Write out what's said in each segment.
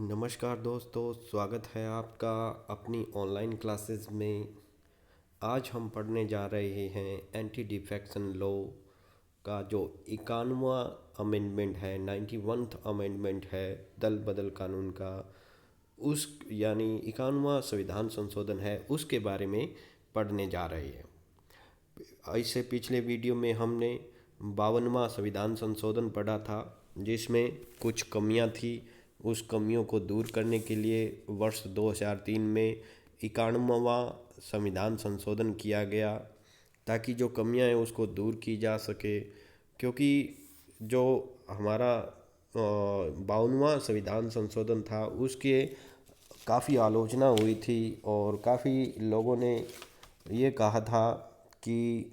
नमस्कार दोस्तों, स्वागत है आपका अपनी ऑनलाइन क्लासेस में। आज हम पढ़ने जा रहे हैं एंटी डिफेक्शन लॉ का जो 91वां अमेंडमेंट है, 91th अमेंडमेंट है दल बदल कानून का। उस यानी 91वां संविधान संशोधन है, उसके बारे में पढ़ने जा रहे हैं। इससे पिछले वीडियो में हमने 52वां संविधान संशोधन पढ़ा था, जिसमें कुछ कमियां थी। उस कमियों को दूर करने के लिए वर्ष 2003 में 91वां संविधान संशोधन किया गया, ताकि जो कमियां हैं उसको दूर की जा सके। क्योंकि जो हमारा 52वां संविधान संशोधन था, उसके काफ़ी आलोचना हुई थी और काफ़ी लोगों ने ये कहा था कि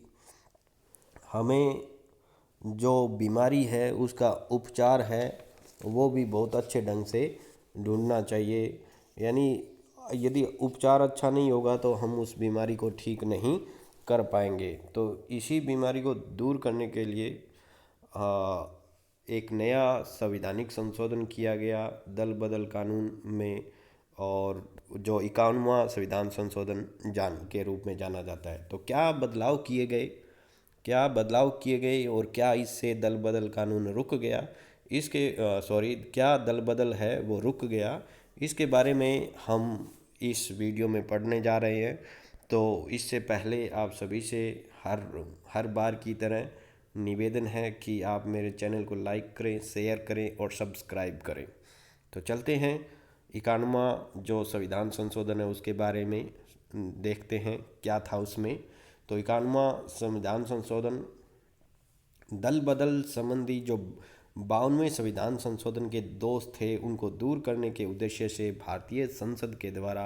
हमें जो बीमारी है उसका उपचार है वो भी बहुत अच्छे ढंग से ढूंढना चाहिए। यानी यदि उपचार अच्छा नहीं होगा तो हम उस बीमारी को ठीक नहीं कर पाएंगे। तो इसी बीमारी को दूर करने के लिए एक नया संवैधानिक संशोधन किया गया दल बदल कानून में, और जो 51वां संविधान संशोधन जान के रूप में जाना जाता है। तो क्या बदलाव किए गए और क्या इससे दल बदल कानून रुक गया, क्या दल बदल है वो रुक गया, इसके बारे में हम इस वीडियो में पढ़ने जा रहे हैं। तो इससे पहले आप सभी से हर हर बार की तरह निवेदन है कि आप मेरे चैनल को लाइक करें, शेयर करें और सब्सक्राइब करें। तो चलते हैं 91वां जो संविधान संशोधन है उसके बारे में देखते हैं क्या था उसमें। तो 91वां संविधान संशोधन दल बदल संबंधी जो 52वें संविधान संशोधन के दोष थे उनको दूर करने के उद्देश्य से भारतीय संसद के द्वारा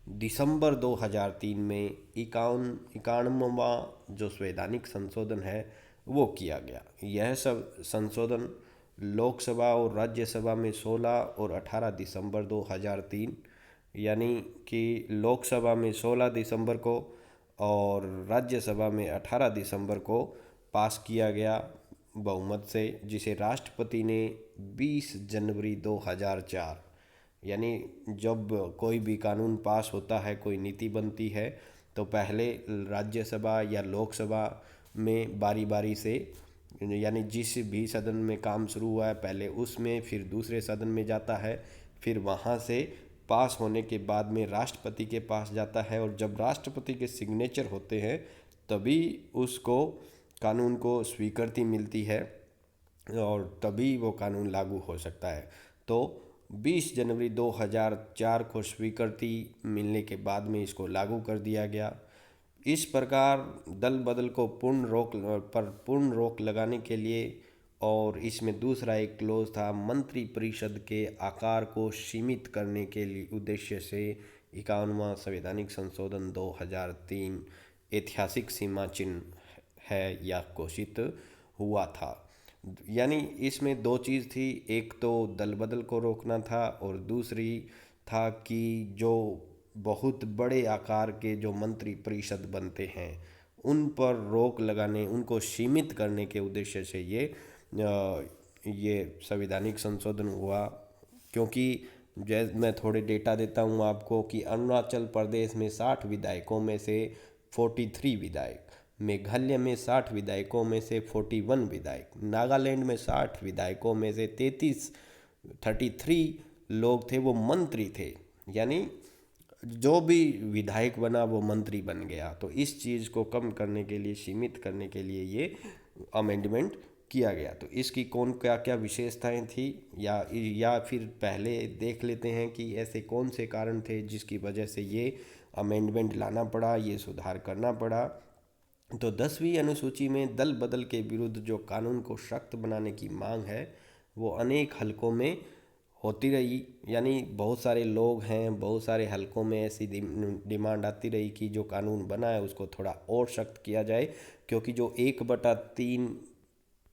दिसंबर 2003 में 91वां जो संवैधानिक संशोधन है वो किया गया। यह सब संशोधन लोकसभा और राज्यसभा में 16 और 18 दिसंबर 2003, यानी कि लोकसभा में 16 दिसंबर को और राज्यसभा में 18 दिसंबर को पास किया गया बहुमत से, जिसे राष्ट्रपति ने 20 जनवरी 2004, यानी जब कोई भी कानून पास होता है, कोई नीति बनती है, तो पहले राज्यसभा या लोकसभा में बारी बारी से, यानी जिस भी सदन में काम शुरू हुआ है पहले उसमें, फिर दूसरे सदन में जाता है, फिर वहाँ से पास होने के बाद में राष्ट्रपति के पास जाता है, और जब राष्ट्रपति के सिग्नेचर होते हैं तभी उसको कानून को स्वीकृति मिलती है और तभी वो कानून लागू हो सकता है। तो 20 जनवरी 2004 को स्वीकृति मिलने के बाद में इसको लागू कर दिया गया। इस प्रकार दल बदल को पूर्ण रोक लगाने के लिए, और इसमें दूसरा एक क्लोज था मंत्री परिषद के आकार को सीमित करने के लिए उद्देश्य से 51वां संवैधानिक संशोधन 2003 ऐतिहासिक सीमा चिन्ह है या घोषित हुआ था। यानी इसमें दो चीज़ थी, एक तो दल बदल को रोकना था और दूसरी था कि जो बहुत बड़े आकार के जो मंत्री परिषद बनते हैं उन पर रोक लगाने, उनको सीमित करने के उद्देश्य से ये संवैधानिक संशोधन हुआ। क्योंकि जैसे मैं थोड़े डेटा देता हूँ आपको कि अरुणाचल प्रदेश में 60 विधायकों में से 43 विधायक, मेघालय में 60 विधायकों में से 41 विधायक, नागालैंड में 60 विधायकों में से 33 लोग थे वो मंत्री थे। यानी जो भी विधायक बना वो मंत्री बन गया। तो इस चीज़ को कम करने के लिए, सीमित करने के लिए ये अमेंडमेंट किया गया। तो इसकी कौन क्या क्या विशेषताएं थी, या फिर पहले देख लेते हैं कि ऐसे कौन से कारण थे जिसकी वजह से ये अमेंडमेंट लाना पड़ा, ये सुधार करना पड़ा। तो 10वीं अनुसूची में दल बदल के विरुद्ध जो कानून को सख्त बनाने की मांग है वो अनेक हलकों में होती रही। यानी बहुत सारे लोग हैं, बहुत सारे हलकों में ऐसी डिमांड आती रही कि जो कानून बना है उसको थोड़ा और सख्त किया जाए। क्योंकि जो 1/3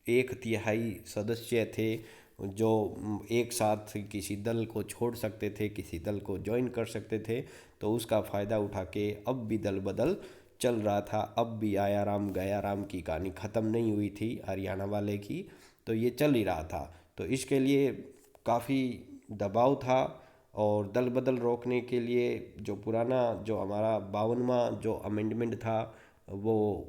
1/3 सदस्य थे जो एक साथ किसी दल को छोड़ सकते थे, किसी दल को ज्वाइन कर सकते थे, तो उसका फ़ायदा उठा के अब भी दल बदल चल रहा था। अब भी आया राम गया राम की कहानी ख़त्म नहीं हुई थी हरियाणा वाले की, तो ये चल ही रहा था। तो इसके लिए काफ़ी दबाव था और दल बदल रोकने के लिए जो पुराना जो हमारा 52वां जो अमेंडमेंट था वो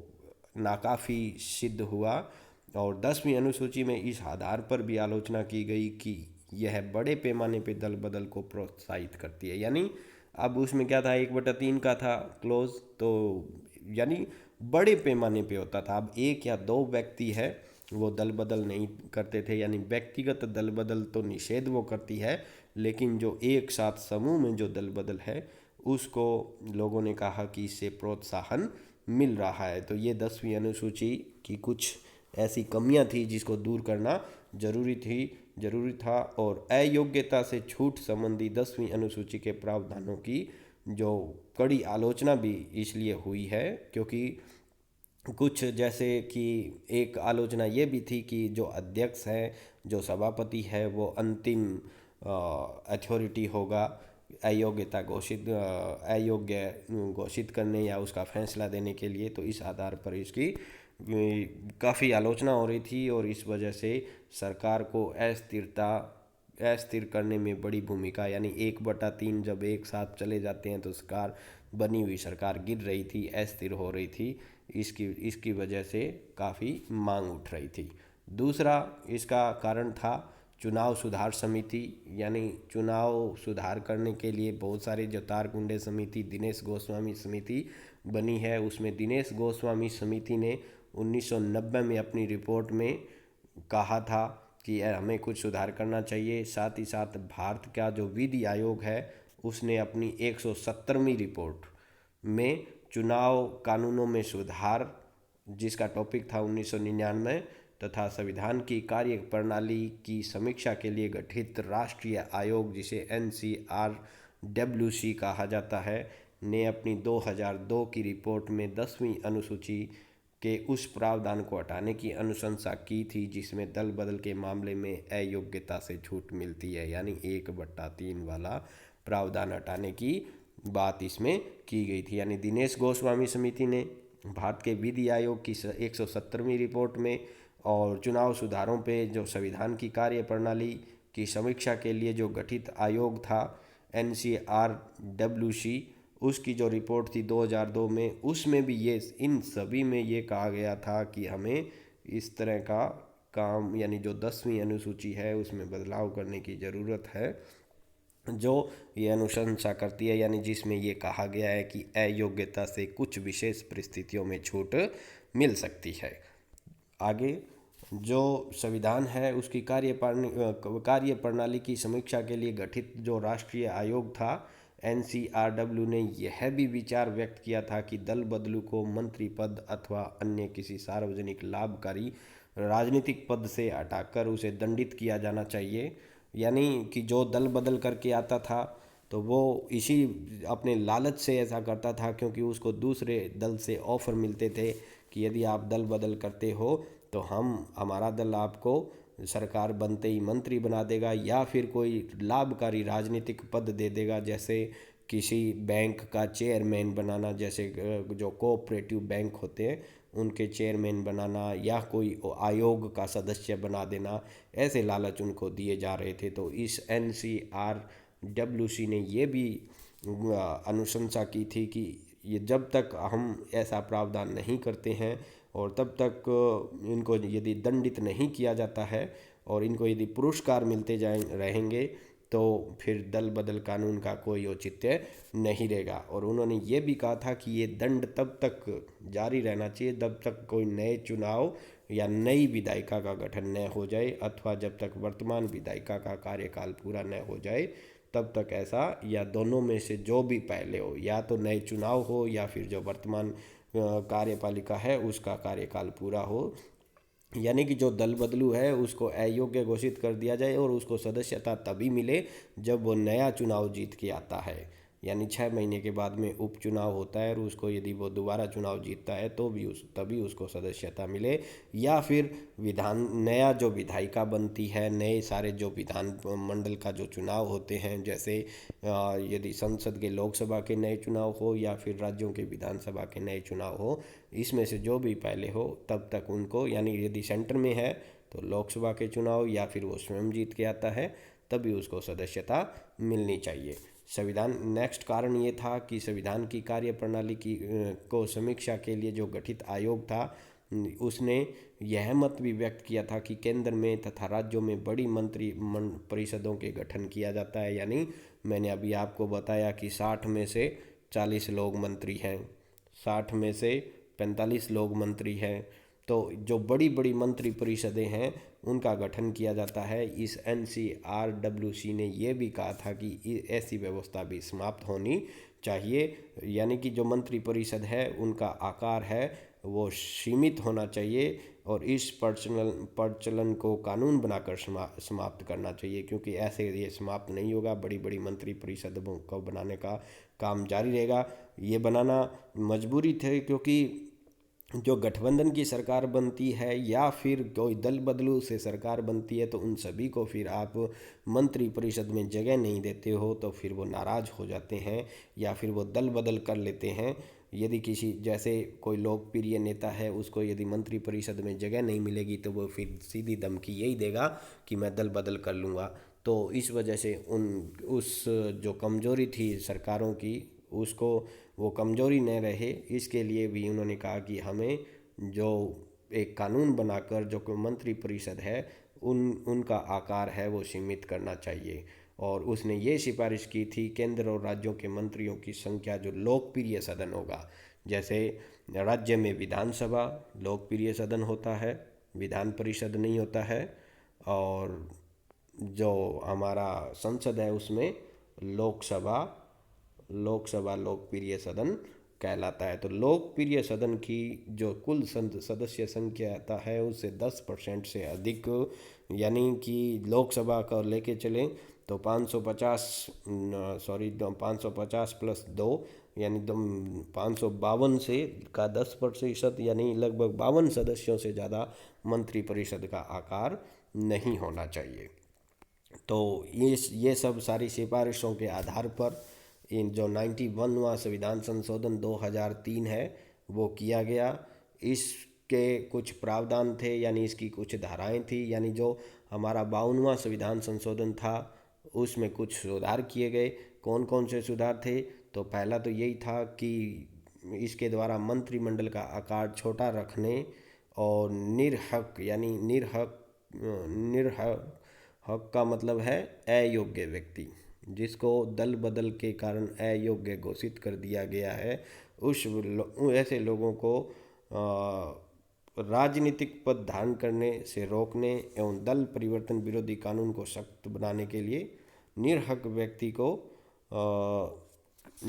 नाकाफ़ी सिद्ध हुआ। और 10वीं अनुसूची में इस आधार पर भी आलोचना की गई कि यह बड़े पैमाने पे दल बदल को प्रोत्साहित करती है। यानी अब उसमें क्या था, 1/3 का था क्लोज, तो यानी बड़े पैमाने पे होता था। अब एक या दो व्यक्ति है वो दल बदल नहीं करते थे, यानी व्यक्तिगत दल बदल तो निषेध वो करती है, लेकिन जो एक साथ समूह में जो दल बदल है उसको लोगों ने कहा कि इससे प्रोत्साहन मिल रहा है। तो ये 10वीं अनुसूची की कुछ ऐसी कमियां थी जिसको दूर करना जरूरी था। और अयोग्यता से छूट संबंधी 10वीं अनुसूची के प्रावधानों की जो कड़ी आलोचना भी इसलिए हुई है क्योंकि कुछ जैसे कि एक आलोचना ये भी थी कि जो अध्यक्ष है, जो सभापति है, वो अंतिम अथॉरिटी होगा अयोग्य घोषित करने या उसका फैसला देने के लिए। तो इस आधार पर इसकी काफ़ी आलोचना हो रही थी और इस वजह से सरकार को अस्थिर करने में बड़ी भूमिका, यानी 1/3 जब एक साथ चले जाते हैं तो सरकार बनी हुई सरकार गिर रही थी, अस्थिर हो रही थी। इसकी वजह से काफ़ी मांग उठ रही थी। दूसरा इसका कारण था चुनाव सुधार समिति, यानी चुनाव सुधार करने के लिए बहुत सारे जो तारकुंडे समिति, दिनेश गोस्वामी समिति बनी है, उसमें दिनेश गोस्वामी समिति ने 1990 में अपनी रिपोर्ट में कहा था कि हमें कुछ सुधार करना चाहिए। साथ ही साथ भारत का जो विधि आयोग है उसने अपनी 170वीं रिपोर्ट में चुनाव कानूनों में सुधार, जिसका टॉपिक था 1999, तथा संविधान की कार्य प्रणाली की समीक्षा के लिए गठित राष्ट्रीय आयोग, जिसे NCRWC कहा जाता है, ने अपनी 2002 की रिपोर्ट में 10वीं अनुसूची के उस प्रावधान को हटाने की अनुशंसा की थी जिसमें दल बदल के मामले में अयोग्यता से छूट मिलती है। यानी 1/3 वाला प्रावधान हटाने की बात इसमें की गई थी। यानी दिनेश गोस्वामी समिति ने भारत के विधि आयोग की 170वीं रिपोर्ट में और चुनाव सुधारों पे जो संविधान की कार्य प्रणाली की समीक्षा के लिए जो गठित आयोग था NCRWC, उसकी जो रिपोर्ट थी 2002 में, उसमें भी ये इन सभी में ये कहा गया था कि हमें इस तरह का काम, यानी जो 10वीं अनुसूची है उसमें बदलाव करने की ज़रूरत है, जो ये अनुशंसा करती है, यानी जिसमें ये कहा गया है कि अयोग्यता से कुछ विशेष परिस्थितियों में छूट मिल सकती है। आगे जो संविधान है उसकी कार्य प्रणाली की समीक्षा के लिए गठित जो राष्ट्रीय आयोग था NCRW ने यह भी विचार व्यक्त किया था कि दल बदलू को मंत्री पद अथवा अन्य किसी सार्वजनिक लाभकारी राजनीतिक पद से हटाकर उसे दंडित किया जाना चाहिए। यानी कि जो दल बदल करके आता था तो वो इसी अपने लालच से ऐसा करता था क्योंकि उसको दूसरे दल से ऑफर मिलते थे कि यदि आप दल बदल करते हो तो हमारा दल आपको सरकार बनते ही मंत्री बना देगा या फिर कोई लाभकारी राजनीतिक पद दे देगा, जैसे किसी बैंक का चेयरमैन बनाना, जैसे जो कोऑपरेटिव बैंक होते हैं उनके चेयरमैन बनाना या कोई आयोग का सदस्य बना देना, ऐसे लालच उनको दिए जा रहे थे। तो इस NCRWC ने ये भी अनुशंसा की थी कि ये जब तक हम ऐसा प्रावधान नहीं करते हैं और तब तक इनको यदि दंडित नहीं किया जाता है और इनको यदि पुरस्कार मिलते रहेंगे तो फिर दल बदल कानून का कोई औचित्य नहीं रहेगा। और उन्होंने ये भी कहा था कि ये दंड तब तक जारी रहना चाहिए जब तक कोई नए चुनाव या नई विधायिका का गठन न हो जाए अथवा जब तक वर्तमान विधायिका का कार्यकाल पूरा न हो जाए तब तक ऐसा, या दोनों में से जो भी पहले हो, या तो नए चुनाव हो या फिर जो वर्तमान कार्यपालिका है उसका कार्यकाल पूरा हो। यानी कि जो दल बदलू है उसको अयोग्य घोषित कर दिया जाए और उसको सदस्यता तभी मिले जब वो नया चुनाव जीत के आता है, यानी 6 महीने के बाद में उपचुनाव होता है और उसको यदि वो दोबारा चुनाव जीतता है तो भी तभी उसको सदस्यता मिले, या फिर नया जो विधायिका बनती है, नए सारे जो विधान मंडल का जो चुनाव होते हैं, जैसे यदि संसद के लोकसभा के नए चुनाव हो या फिर राज्यों के विधानसभा के नए चुनाव हो, इसमें से जो भी पहले हो तब तक उनको, यानी यदि सेंटर में है तो लोकसभा के चुनाव या फिर वो स्वयं जीत के आता है तभी उसको सदस्यता मिलनी चाहिए। संविधान नेक्स्ट कारण ये था कि संविधान की कार्यप्रणाली की को समीक्षा के लिए जो गठित आयोग था उसने यह मत भी व्यक्त किया था कि केंद्र में तथा राज्यों में बड़ी मंत्री परिषदों के गठन किया जाता है। यानी मैंने अभी आपको बताया कि 60 में से 40 लोग मंत्री हैं, 60 में से 45 लोग मंत्री हैं। तो जो बड़ी बड़ी मंत्री परिषदें हैं उनका गठन किया जाता है। इस NCRWC ने ये भी कहा था कि ऐसी व्यवस्था भी समाप्त होनी चाहिए, यानी कि जो मंत्री परिषद है उनका आकार है वो सीमित होना चाहिए और इस प्रचलन को कानून बनाकर समाप्त करना चाहिए, क्योंकि ऐसे ये समाप्त नहीं होगा। बड़ी बड़ी मंत्री परिषदों को बनाने का काम जारी रहेगा। ये बनाना मजबूरी थे, क्योंकि जो गठबंधन की सरकार बनती है या फिर कोई दल बदलू से सरकार बनती है तो उन सभी को फिर आप मंत्री परिषद में जगह नहीं देते हो तो फिर वो नाराज़ हो जाते हैं या फिर वो दल बदल कर लेते हैं। यदि किसी जैसे कोई लोकप्रिय नेता है उसको यदि मंत्री परिषद में जगह नहीं मिलेगी तो वो फिर सीधी धमकी यही देगा कि मैं दल बदल कर लूँगा। तो इस वजह से उस जो कमजोरी थी सरकारों की उसको वो कमजोरी न रहे, इसके लिए भी उन्होंने कहा कि हमें जो एक कानून बनाकर जो मंत्री परिषद है उनका आकार है वो सीमित करना चाहिए। और उसने ये सिफारिश की थी केंद्र और राज्यों के मंत्रियों की संख्या जो लोकप्रिय सदन होगा, जैसे राज्य में विधानसभा लोकप्रिय सदन होता है, विधान परिषद नहीं होता है, और जो हमारा संसद है उसमें लोकसभा लोकप्रिय सदन कहलाता है। तो लोकप्रिय सदन की जो कुल सदस्य संख्या है उससे 10% से अधिक, यानी कि लोकसभा का लेके चलें तो 550 प्लस 2 यानी 552 से का 10% यानी लगभग 52 सदस्यों से ज़्यादा मंत्री परिषद का आकार नहीं होना चाहिए। तो ये सब सारी सिफारिशों के आधार पर इन जो 91वां संविधान संशोधन 2003 है वो किया गया। इसके कुछ प्रावधान थे, यानी इसकी कुछ धाराएं थी, यानी जो हमारा 52वां संविधान संशोधन था उसमें कुछ सुधार किए गए। कौन कौन से सुधार थे? तो पहला तो यही था कि इसके द्वारा मंत्रिमंडल का आकार छोटा रखने और निरहक यानी निरहक का मतलब है अयोग्य व्यक्ति, जिसको दल बदल के कारण अयोग्य घोषित कर दिया गया है, ऐसे लोगों को राजनीतिक पद धारण करने से रोकने एवं दल परिवर्तन विरोधी कानून को सख्त बनाने के लिए निरहक व्यक्ति को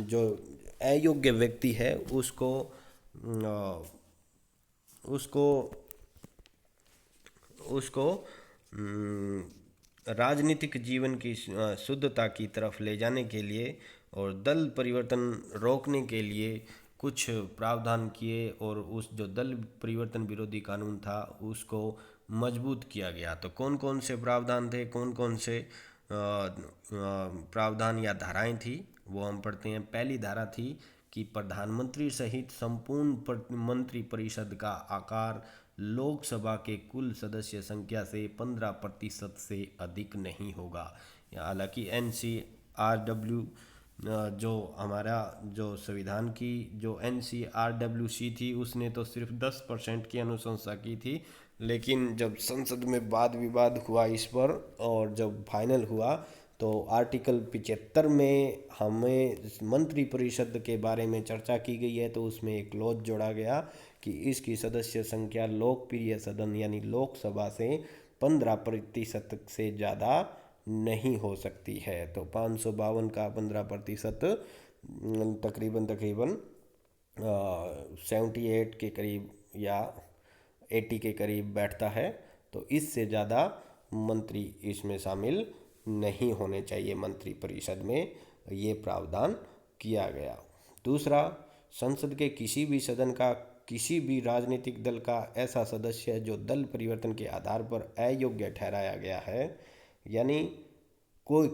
जो अयोग्य व्यक्ति है उसको राजनीतिक जीवन की शुद्धता की तरफ ले जाने के लिए और दल परिवर्तन रोकने के लिए कुछ प्रावधान किए और उस जो दल परिवर्तन विरोधी कानून था उसको मजबूत किया गया। तो कौन कौन से प्रावधान थे, कौन कौन से प्रावधान या धाराएं थी वो हम पढ़ते हैं। पहली धारा थी कि प्रधानमंत्री सहित संपूर्ण मंत्री परिषद का आकार लोकसभा के कुल सदस्य संख्या से 15% से अधिक नहीं होगा। हालांकि NCRW जो हमारा जो संविधान की जो NCRWC थी उसने तो सिर्फ 10% की अनुशंसा की थी, लेकिन जब संसद में वाद विवाद हुआ इस पर और जब फाइनल हुआ तो आर्टिकल 75 में हमें मंत्री परिषद के बारे में चर्चा की गई है, तो उसमें एक क्लॉज जोड़ा गया कि इसकी सदस्य संख्या लोकप्रिय सदन यानी लोकसभा से 15% से ज़्यादा नहीं हो सकती है। तो 552 का 15% तकरीबन 78 के करीब या 80 के करीब बैठता है। तो इससे ज़्यादा मंत्री इसमें शामिल नहीं होने चाहिए मंत्री परिषद में, ये प्रावधान किया गया। दूसरा, संसद के किसी भी सदन का किसी भी राजनीतिक दल का ऐसा सदस्य जो दल परिवर्तन के आधार पर अयोग्य ठहराया गया है, यानी कोई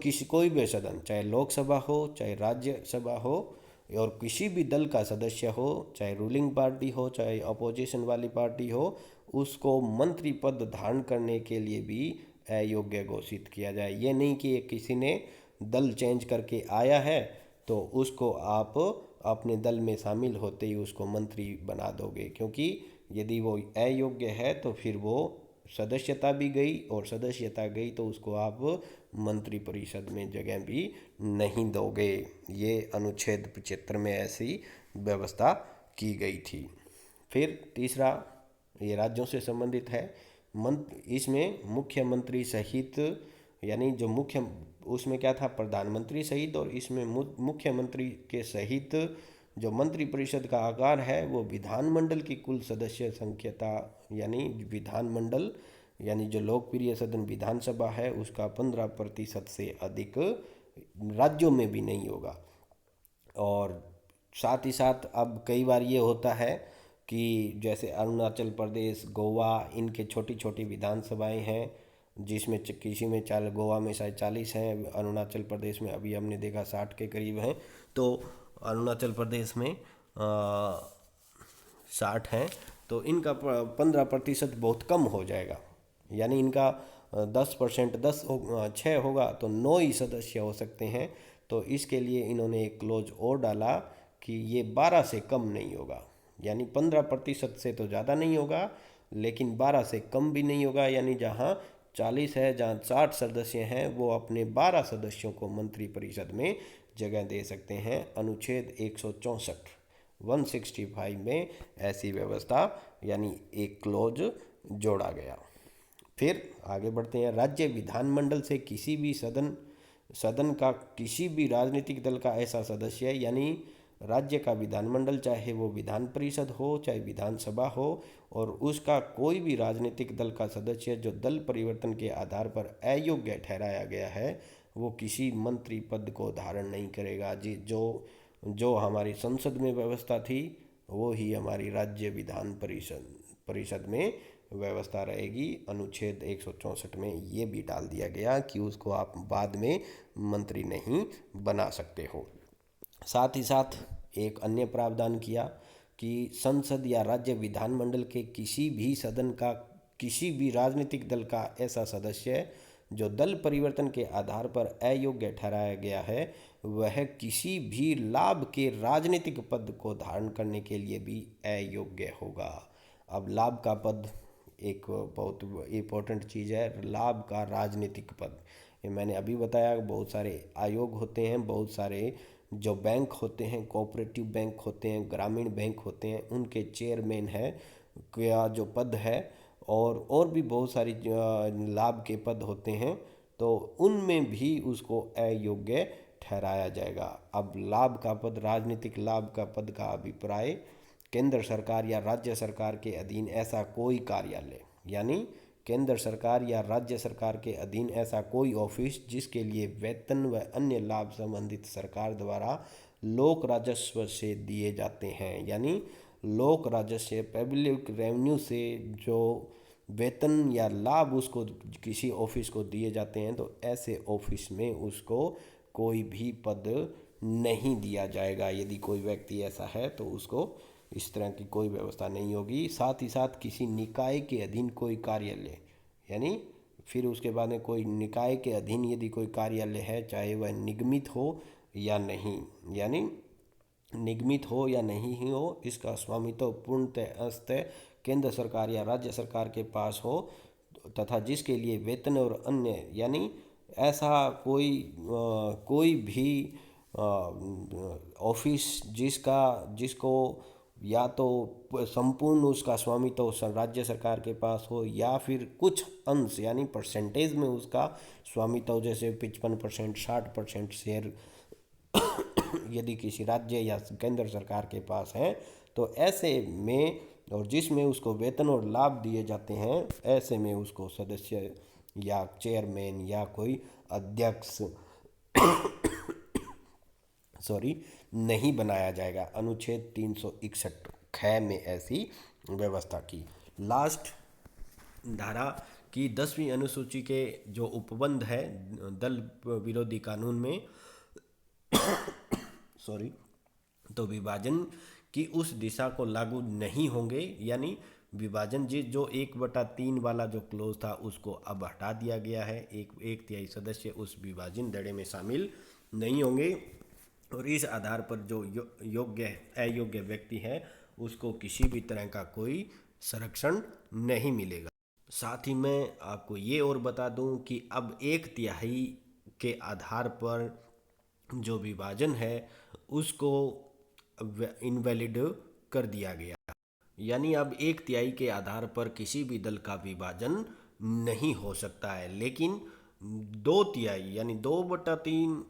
भी सदन, चाहे लोकसभा हो चाहे राज्यसभा हो, और किसी भी दल का सदस्य हो, चाहे रूलिंग पार्टी हो चाहे अपोजिशन वाली पार्टी हो, उसको मंत्री पद धारण करने के लिए भी अयोग्य घोषित किया जाए। ये नहीं कि किसी ने दल चेंज करके आया है तो उसको आप अपने दल में शामिल होते ही उसको मंत्री बना दोगे, क्योंकि यदि वो अयोग्य है तो फिर वो सदस्यता भी गई, और सदस्यता गई तो उसको आप मंत्री परिषद में जगह भी नहीं दोगे। ये अनुच्छेद 75 में ऐसी व्यवस्था की गई थी। फिर तीसरा, ये राज्यों से संबंधित है। इसमें मुख्यमंत्री सहित, यानी जो मुख्य, उसमें क्या था, प्रधानमंत्री सहित, और इसमें मुख्यमंत्री के सहित जो मंत्री परिषद का आकार है वो विधानमंडल की कुल सदस्य संख्यता, यानी विधानमंडल यानी जो लोकप्रिय सदन विधानसभा है उसका 15% से अधिक राज्यों में भी नहीं होगा। और साथ ही साथ अब कई बार ये होता है कि जैसे अरुणाचल प्रदेश, गोवा, इनके छोटी छोटी विधानसभाएं हैं, जिसमें किसी में गोवा में शायद 40 हैं, अरुणाचल प्रदेश में अभी हमने देखा 60 के करीब हैं। तो अरुणाचल प्रदेश में 60 हैं, तो इनका 15% बहुत कम हो जाएगा। यानी इनका 10%, 6 होगा तो 9 ही सदस्य हो सकते हैं। तो इसके लिए इन्होंने एक क्लोज और डाला कि ये 12 से कम नहीं होगा, यानी 15% से तो ज़्यादा नहीं होगा लेकिन 12 से कम भी नहीं होगा। यानी जहाँ 40 है, जहाँ 60 सदस्य हैं, वो अपने 12 सदस्यों को मंत्री परिषद में जगह दे सकते हैं। अनुच्छेद 165 में ऐसी व्यवस्था यानी एक क्लोज जोड़ा गया। फिर आगे बढ़ते हैं। राज्य विधानमंडल से किसी भी सदन का किसी भी राजनीतिक दल का ऐसा सदस्य, यानी राज्य का विधानमंडल, चाहे वो विधान परिषद हो चाहे विधानसभा हो, और उसका कोई भी राजनीतिक दल का सदस्य जो दल परिवर्तन के आधार पर अयोग्य ठहराया गया है, वो किसी मंत्री पद को धारण नहीं करेगा। जी, जो हमारी संसद में व्यवस्था थी वो ही हमारी राज्य विधान परिषद में व्यवस्था रहेगी। अनुच्छेद 164 में ये भी डाल दिया गया कि उसको आप बाद में मंत्री नहीं बना सकते हो। साथ ही साथ एक अन्य प्रावधान किया कि संसद या राज्य विधानमंडल के किसी भी सदन का किसी भी राजनीतिक दल का ऐसा सदस्य जो दल परिवर्तन के आधार पर अयोग्य ठहराया गया है, वह किसी भी लाभ के राजनीतिक पद को धारण करने के लिए भी अयोग्य होगा। अब लाभ का पद एक बहुत इम्पोर्टेंट चीज़ है, लाभ का राजनीतिक पद। ये मैंने अभी बताया, बहुत सारे आयोग होते हैं, बहुत सारे जो बैंक होते हैं, कोऑपरेटिव बैंक होते हैं, ग्रामीण बैंक होते हैं, उनके चेयरमैन है क्या जो पद है, और भी बहुत सारी लाभ के पद होते हैं, तो उनमें भी उसको अयोग्य ठहराया जाएगा। अब लाभ का पद, राजनीतिक लाभ का पद का अभिप्राय केंद्र सरकार या राज्य सरकार के अधीन ऐसा कोई कार्यालय, यानी केंद्र सरकार या राज्य सरकार के अधीन ऐसा कोई ऑफिस जिसके लिए वेतन व अन्य लाभ संबंधित सरकार द्वारा लोक राजस्व से दिए जाते हैं। यानी लोक राजस्व, पब्लिक रेवेन्यू से जो वेतन या लाभ उसको किसी ऑफिस को दिए जाते हैं, तो ऐसे ऑफिस में उसको कोई भी पद नहीं दिया जाएगा। यदि कोई व्यक्ति ऐसा है तो उसको इस तरह की कोई व्यवस्था नहीं होगी। साथ ही साथ किसी निकाय के अधीन कोई कार्यालय, यानी फिर उसके बाद में कोई निकाय के अधीन यदि कोई कार्यालय है, चाहे वह निगमित हो या नहीं, यानी निगमित हो या नहीं ही हो, इसका स्वामित्व पूर्णतः केंद्र सरकार या राज्य सरकार के पास हो, तथा जिसके लिए वेतन और अन्य, यानी ऐसा कोई भी ऑफिस जिसको या तो संपूर्ण उसका स्वामित्व राज्य सरकार के पास हो या फिर कुछ अंश यानी परसेंटेज में उसका स्वामित्व, जैसे 55%, 60% शेयर यदि किसी राज्य या केंद्र सरकार के पास है, तो ऐसे में, और जिसमें उसको वेतन और लाभ दिए जाते हैं, ऐसे में उसको सदस्य या चेयरमैन या कोई अध्यक्ष नहीं बनाया जाएगा। अनुच्छेद 361 ख में ऐसी व्यवस्था की। लास्ट धारा की 10वीं अनुसूची के जो उपबंध है दल विरोधी कानून में तो विभाजन की उस दिशा को लागू नहीं होंगे, यानी विभाजन जो 1/3 वाला जो क्लोज था उसको अब हटा दिया गया है। एक तिहाई सदस्य उस विभाजन धड़े में शामिल नहीं होंगे और इस आधार पर जो योग्य अयोग्य व्यक्ति है उसको किसी भी तरह का कोई संरक्षण नहीं मिलेगा। साथ ही मैं आपको ये और बता दूं कि अब 1/3 के आधार पर जो विभाजन है उसको इनवैलिड कर दिया गया। यानी अब 1/3 के आधार पर किसी भी दल का विभाजन नहीं हो सकता है, लेकिन 2/3 यानी 2/3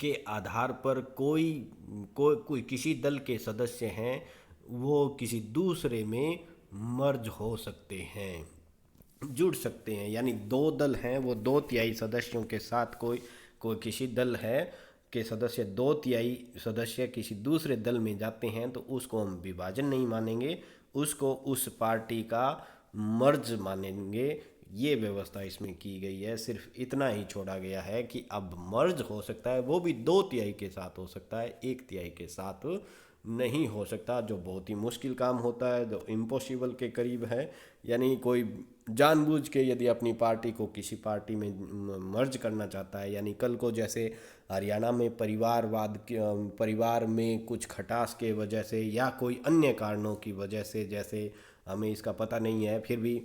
के आधार पर कोई किसी दल के सदस्य हैं वो किसी दूसरे में मर्ज हो सकते हैं, जुड़ सकते हैं। यानी 2 दल हैं, वो 2/3 सदस्यों के साथ कोई कोई किसी दल है के सदस्य 2/3 सदस्य किसी दूसरे दल में जाते हैं तो उसको हम विभाजन नहीं मानेंगे, उसको उस पार्टी का मर्ज मानेंगे। ये व्यवस्था इसमें की गई है। सिर्फ इतना ही छोड़ा गया है कि अब मर्ज हो सकता है, वो भी 2/3 के साथ हो सकता है, 1/3 के साथ नहीं हो सकता, जो बहुत ही मुश्किल काम होता है, जो इम्पॉसिबल के करीब है। यानी कोई जानबूझ के यदि अपनी पार्टी को किसी पार्टी में मर्ज करना चाहता है, यानी कल को जैसे हरियाणा में परिवार में कुछ खटास के वजह से या कोई अन्य कारणों की वजह से, जैसे हमें इसका पता नहीं है, फिर भी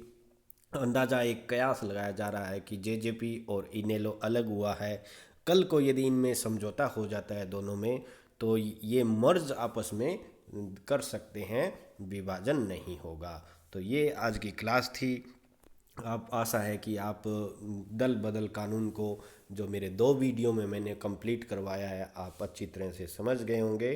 अंदाज़ा एक कयास लगाया जा रहा है कि जेजेपी और इनेलो अलग हुआ है। कल को यदि इनमें समझौता हो जाता है दोनों में तो ये मर्ज आपस में कर सकते हैं, विभाजन नहीं होगा। तो ये आज की क्लास थी। आप आशा है कि आप दल बदल कानून को जो मेरे 2 वीडियो में मैंने कंप्लीट करवाया है आप अच्छी तरह से समझ गए होंगे।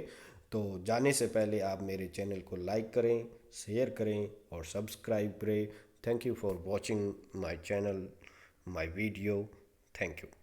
तो जाने से पहले आप मेरे चैनल को लाइक करें, शेयर करें और सब्सक्राइब करें। Thank you for watching my channel, my video. Thank you.